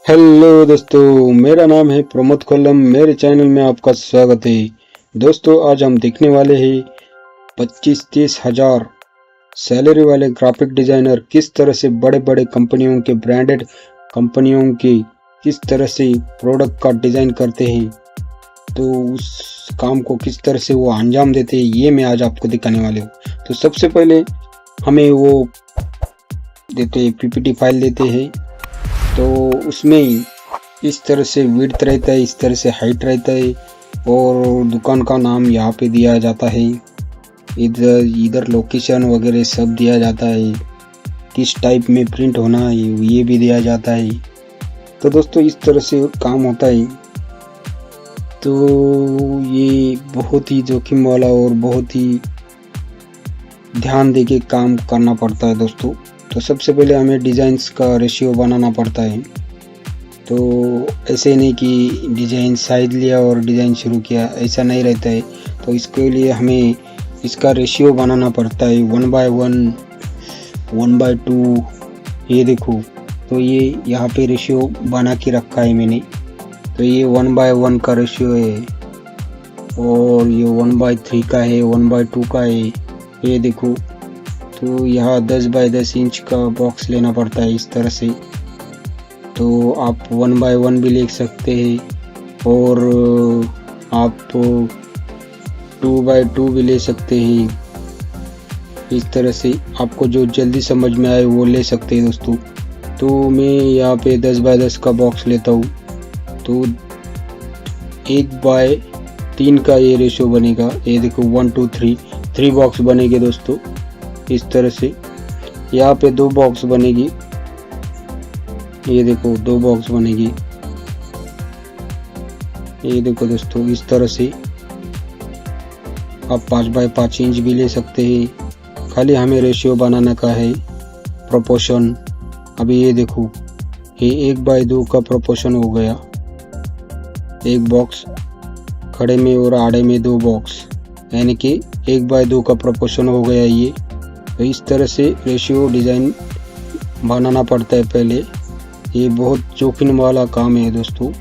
Hello दोस्तों, मेरा नाम है प्रमोद कोल्लम। मेरे चैनल में आपका स्वागत है। दोस्तों, आज हम देखने वाले हैं 25-30 हजार सैलरी वाले ग्राफिक डिजाइनर किस तरह से बड़े बड़े कंपनियों के ब्रांडेड कंपनियों के किस तरह से प्रोडक्ट का डिज़ाइन करते हैं, तो उस काम को किस तरह से वो अंजाम देते हैं, ये मैं आज आपको दिखाने वाले हूँ। तो सबसे पहले हमें वो देते हैं, पीपीटी फाइल देते हैं। तो उसमें इस तरह से विड्थ रहता है, इस तरह से हाइट रहता है और दुकान का नाम यहाँ पे दिया जाता है। इधर लोकेशन वगैरह सब दिया जाता है, किस टाइप में प्रिंट होना है ये भी दिया जाता है। तो दोस्तों, इस तरह से काम होता है। तो ये बहुत ही जोखिम वाला और बहुत ही ध्यान दे के काम करना पड़ता है दोस्तों। तो सबसे पहले हमें डिज़ाइंस का रेशियो बनाना पड़ता है। तो ऐसे नहीं कि डिज़ाइन साइज लिया और डिज़ाइन शुरू किया, ऐसा नहीं रहता है। तो इसके लिए हमें इसका रेशियो बनाना पड़ता है 1/1, 1/2। ये देखो, तो ये यहाँ पे रेशियो बना के रखा है मैंने। तो ये 1/1 का रेशियो है और ये 1/3 का है, 1/2 का है। ये देखो, तो यहाँ 10x10 इंच का बॉक्स लेना पड़ता है इस तरह से। तो आप 1/1 भी ले सकते हैं और आप 2/2 भी ले सकते हैं। इस तरह से आपको जो जल्दी समझ में आए वो ले सकते हैं दोस्तों। तो मैं यहाँ पे 10x10 का बॉक्स लेता हूँ। तो 1/3 का ये रेशो बनेगा। ये देखो 1 2 3 बॉक्स बनेंगे दोस्तों इस तरह से। यहाँ पे 2 बॉक्स बनेगी। ये देखो 2 बॉक्स बनेगी। ये देखो दोस्तों, इस तरह से आप 5x5 इंच भी ले सकते हैं। खाली हमें रेशियो बनाने का है, प्रोपोर्शन। अभी ये देखो, ये 1/2 का प्रोपोर्शन हो गया। एक बॉक्स खड़े में और आड़े में 2 बॉक्स, यानी कि 1/2 का प्रोपोर्शन हो गया ये। तो इस तरह से रेशियो डिज़ाइन बनाना पड़ता है पहले। ये बहुत जोखिम वाला काम है दोस्तों,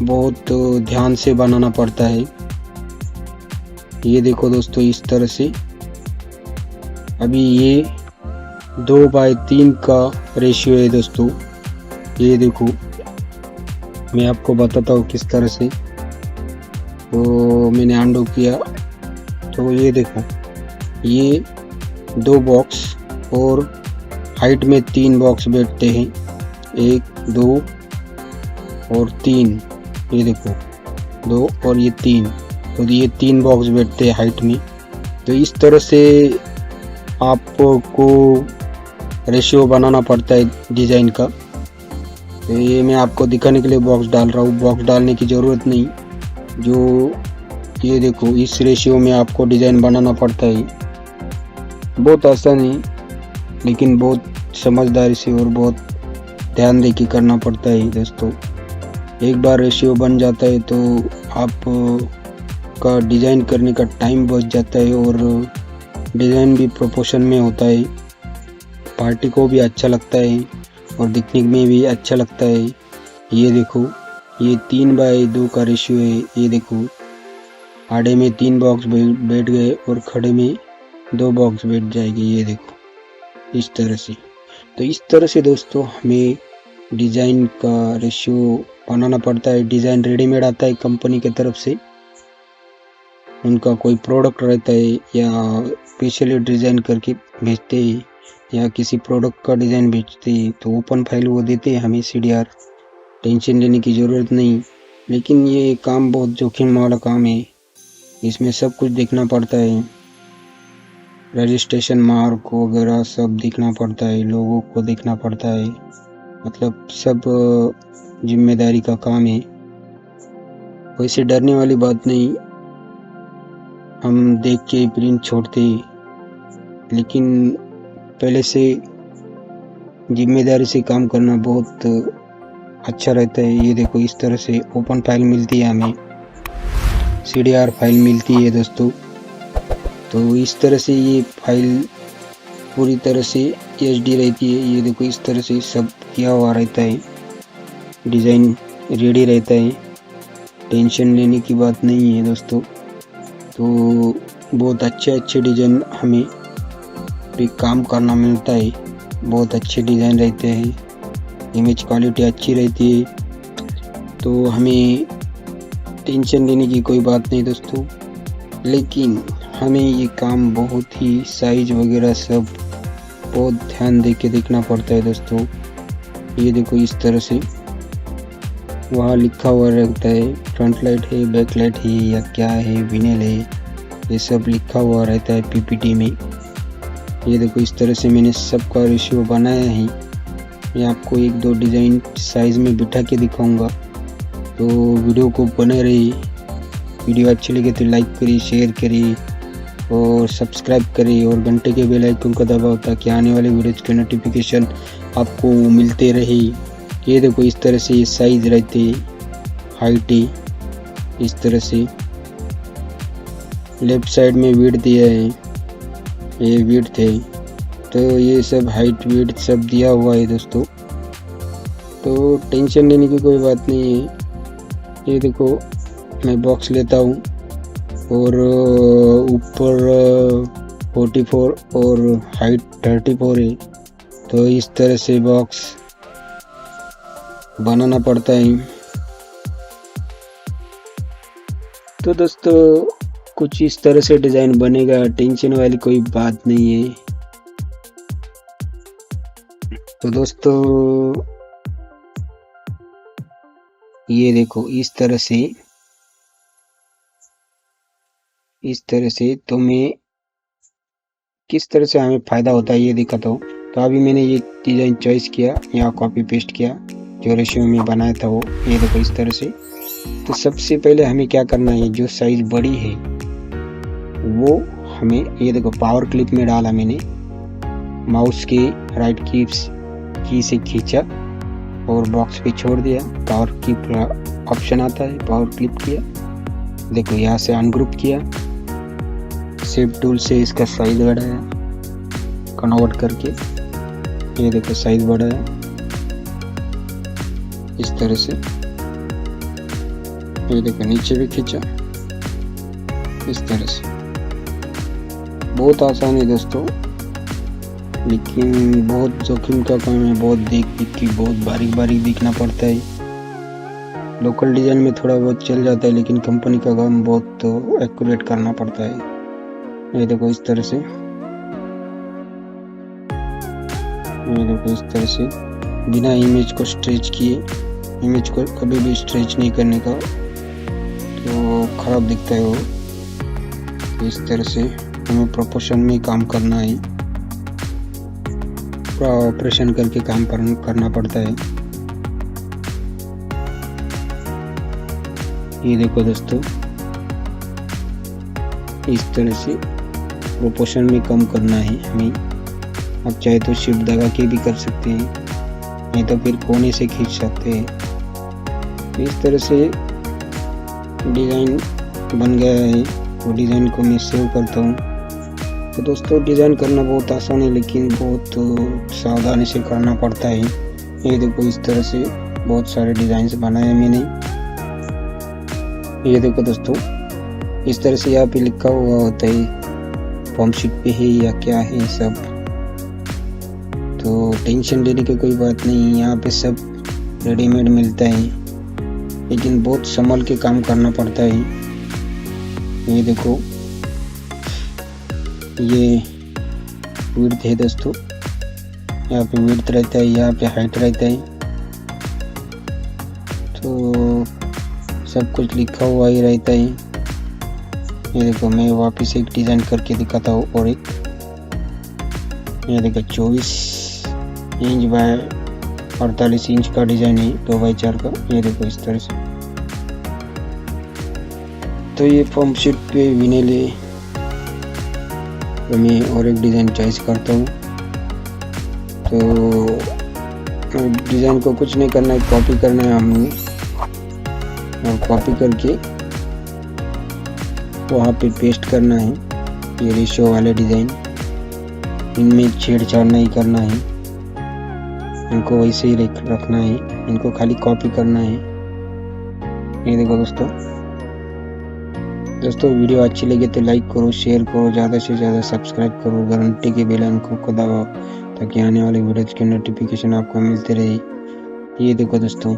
बहुत ध्यान से बनाना पड़ता है। ये देखो दोस्तों, इस तरह से। अभी ये 2/3 का रेशियो है दोस्तों। ये देखो, मैं आपको बताता हूँ किस तरह से। तो मैंने अंडू किया। तो ये देखो, ये 2 बॉक्स और हाइट में 3 बॉक्स बैठते हैं, 1 2 और 3। ये देखो 2 और ये 3, तो ये 3 बॉक्स बैठते हैं हाइट में। तो इस तरह से आपको रेशियो बनाना पड़ता है डिज़ाइन का। तो ये मैं आपको दिखाने के लिए बॉक्स डाल रहा हूँ, बॉक्स डालने की ज़रूरत नहीं। जो ये देखो, इस रेशियो में आपको डिज़ाइन बनाना पड़ता है। बहुत आसान है, लेकिन बहुत समझदारी से और बहुत ध्यान दे के करना पड़ता है दोस्तों। एक बार रेशियो बन जाता है तो आप का डिज़ाइन करने का टाइम बच जाता है और डिज़ाइन भी प्रोपोर्शन में होता है। पार्टी को भी अच्छा लगता है और दिखने में भी अच्छा लगता है। ये देखो, ये 3/2 का रेशियो है। ये देखो, आड़े में 3 बॉक्स बैठ गए और खड़े में 2 बॉक्स बैठ जाएंगे। ये देखो, इस तरह से। तो इस तरह से दोस्तों हमें डिज़ाइन का रेशियो बनाना पड़ता है। डिज़ाइन रेडीमेड आता है कंपनी की तरफ से। उनका कोई प्रोडक्ट रहता है या स्पेशली डिज़ाइन करके भेजते हैं या किसी प्रोडक्ट का डिज़ाइन भेजते हैं, तो ओपन फाइल वो देते हैं हमें CDR। टेंशन लेने की ज़रूरत नहीं। लेकिन ये काम बहुत जोखिम वाला काम है, इसमें सब कुछ देखना पड़ता है। रजिस्ट्रेशन मार्क वगैरह सब देखना पड़ता है, लोगों को देखना पड़ता है। मतलब सब जिम्मेदारी का काम है। वैसे डरने वाली बात नहीं, हम देख के प्रिंट छोड़ते, लेकिन पहले से जिम्मेदारी से काम करना बहुत अच्छा रहता है। ये देखो, इस तरह से ओपन फाइल मिलती है हमें, CDR फाइल मिलती है दोस्तों। तो इस तरह से ये फाइल पूरी तरह से HD रहती है। ये देखो, इस तरह से सब किया हुआ रहता है। डिज़ाइन रेडी रहता है, टेंशन लेने की बात नहीं है दोस्तों। तो बहुत अच्छे डिज़ाइन हमें भी काम करना मिलता है, बहुत अच्छे डिज़ाइन रहते हैं, इमेज क्वालिटी अच्छी रहती है, तो हमें टेंशन लेने की कोई बात नहीं दोस्तों। लेकिन हमें ये काम बहुत ही साइज वगैरह सब बहुत ध्यान दे के देखना पड़ता है दोस्तों। ये देखो इस तरह से वहाँ लिखा हुआ रहता है, फ्रंट लाइट है, बैक लाइट है या क्या है, विनेल है, ये सब लिखा हुआ रहता है पीपीटी में। ये देखो इस तरह से मैंने सबका रेशियो बनाया है। मैं आपको एक दो डिज़ाइन साइज़ में बिठा के दिखाऊंगा, तो वीडियो को बने रहिए। वीडियो अच्छी लगे तो लाइक करिए, शेयर करिए और सब्सक्राइब करिए और घंटे के बेल आइकन को दबाओ ताकि आने वाले वीडियोज़ के नोटिफिकेशन आपको मिलते रहे। ये देखो इस तरह से ये साइज़ रहते, हाइट है, इस तरह से लेफ्ट साइड में विड्थ दिया है, ये विड्थ है, तो ये सब हाइट विड्थ सब दिया हुआ है दोस्तों। तो टेंशन लेने की कोई बात नहीं है। ये देखो मैं बॉक्स लेता हूँ और ऊपर 44 और हाइट 34 है, तो इस तरह से बॉक्स बनाना पड़ता है। तो दोस्तों कुछ इस तरह से डिज़ाइन बनेगा, टेंशन वाली कोई बात नहीं है। तो दोस्तों ये देखो इस तरह से तो मैं किस तरह से हमें फ़ायदा होता है ये दिखाता हूँ। तो अभी मैंने ये डिज़ाइन चॉइस किया, यहाँ कॉपी पेस्ट किया, जो रेशियो में बनाया था वो, ये देखो इस तरह से। तो सबसे पहले हमें क्या करना है, जो साइज़ बड़ी है वो हमें, ये देखो पावर क्लिप में डाला मैंने, माउस के राइट की से खींचा और बॉक्स पे छोड़ दिया। पावर क्लिप ऑप्शन आता है, पावर क्लिप किया, देखो यहाँ से अनग्रुप किया, शेप टूल से इसका साइज बढ़ाया, कन्वर्ट करके ये देखो साइज बढ़ाया इस तरह से। ये देखो नीचे भी खींचा इस तरह से। बहुत आसान है दोस्तों, लेकिन बहुत जोखिम का काम है, बहुत देख के बहुत बारीक देखना पड़ता है। लोकल डिज़ाइन में थोड़ा बहुत चल जाता है, लेकिन कंपनी का काम बहुत एक्यूरेट करना पड़ता है। ये देखो इस तरह से, ये देखो इस तरह से बिना इमेज को स्ट्रेच किए, इमेज को कभी भी स्ट्रेच नहीं करने का, तो खराब दिखता है वो। तो इस तरह से हमें प्रोपोर्शन में काम करना है, पूरा ऑपरेशन करके काम करना पड़ता है। ये देखो दोस्तों इस तरह से प्रोपोर्शन में कम करना है हमें। आप चाहे तो शिफ्ट दबा के भी कर सकते हैं, नहीं तो फिर कोने से खींच सकते हैं। इस तरह से डिज़ाइन बन गया है। वो डिज़ाइन को मैं सेव करता हूँ। तो दोस्तों डिज़ाइन करना बहुत आसान है, लेकिन बहुत सावधानी से करना पड़ता है। ये देखो इस तरह से बहुत सारे डिज़ाइंस बनाए मैंने। ये देखो दोस्तों इस तरह से यहाँ पे लिखा हुआ होता है फॉर्म शीट पे है या क्या है सब, तो टेंशन लेने की कोई बात नहीं। यहाँ पे सब रेडीमेड मिलता है, लेकिन बहुत संभल के काम करना पड़ता है। ये देखो ये विड्थ है दोस्तों, यहाँ पे विड्थ रहता है, यहाँ पे हाइट रहता है, तो सब कुछ लिखा हुआ ही रहता है। ये देखो मैं वापस एक डिज़ाइन करके दिखाता हूँ। और एक ये देखो 24 इंच बाय 48 इंच का डिज़ाइन है, 2x4 का। ये देखो इस तरह से। तो ये फॉर्म शीट पे विनेल है, तो मैं और एक डिज़ाइन चॉइस करता हूँ। तो डिज़ाइन को कुछ नहीं करना है, कॉपी करना है हमने, और कॉपी करके वहाँ पे पेस्ट करना है। ये रेशियो वाले डिज़ाइन, इनमें छेड़छाड़ नहीं करना है, इनको वैसे ही रखना है। इनको खाली कॉपी करना है। ये देखो दोस्तों वीडियो अच्छी लगे तो लाइक करो, शेयर करो, ज़्यादा से ज़्यादा सब्सक्राइब करो, घंटे के बेल आइकन को दबाओ ताकि आने वाले वीडियोज़ के नोटिफिकेशन आपको मिलते रहे। ये देखो दोस्तों,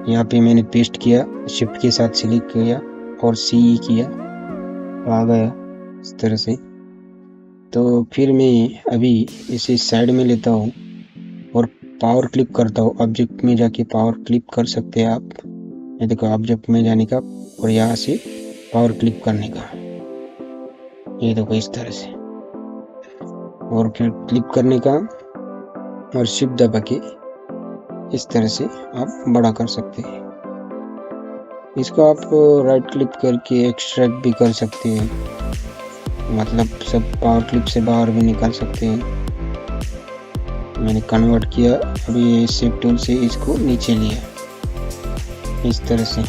यहाँ पे मैंने पेस्ट किया, शिफ्ट के साथ सिलेक्ट किया और CE किया, आ गया इस तरह से। तो फिर मैं अभी इसे साइड में लेता हूँ और पावर क्लिक करता हूँ। ऑब्जेक्ट में जाके पावर क्लिक कर सकते हैं आप। ये देखो ऑब्जेक्ट में जाने का और यहाँ से पावर क्लिक करने का, ये देखो इस तरह से, और फिर क्लिक करने का और शिफ्ट दबा के इस तरह से आप बड़ा कर सकते हैं। इसको आप राइट क्लिक करके एक्सट्रैक्ट भी कर सकते हैं, मतलब सब पावर क्लिप से बाहर भी निकाल सकते हैं। मैंने कन्वर्ट किया, अभी शेप टूल से इसको नीचे लिया इस तरह से।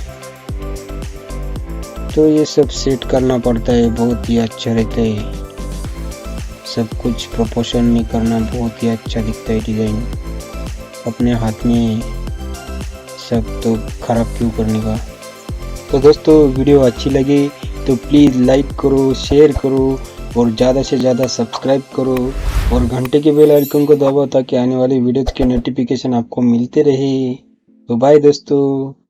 तो ये सब सेट करना पड़ता है, बहुत ही अच्छा रहता है। सब कुछ प्रोपोर्शन में करना बहुत ही अच्छा दिखता है डिज़ाइन। अपने हाथ में सब तो खराब क्यों करने का। तो दोस्तों वीडियो अच्छी लगी तो प्लीज़ लाइक करो, शेयर करो और ज़्यादा से ज़्यादा सब्सक्राइब करो और घंटे के बेल आइकन को दबाओ ताकि आने वाली वीडियोज़ के नोटिफिकेशन आपको मिलते रहे। तो बाय दोस्तों।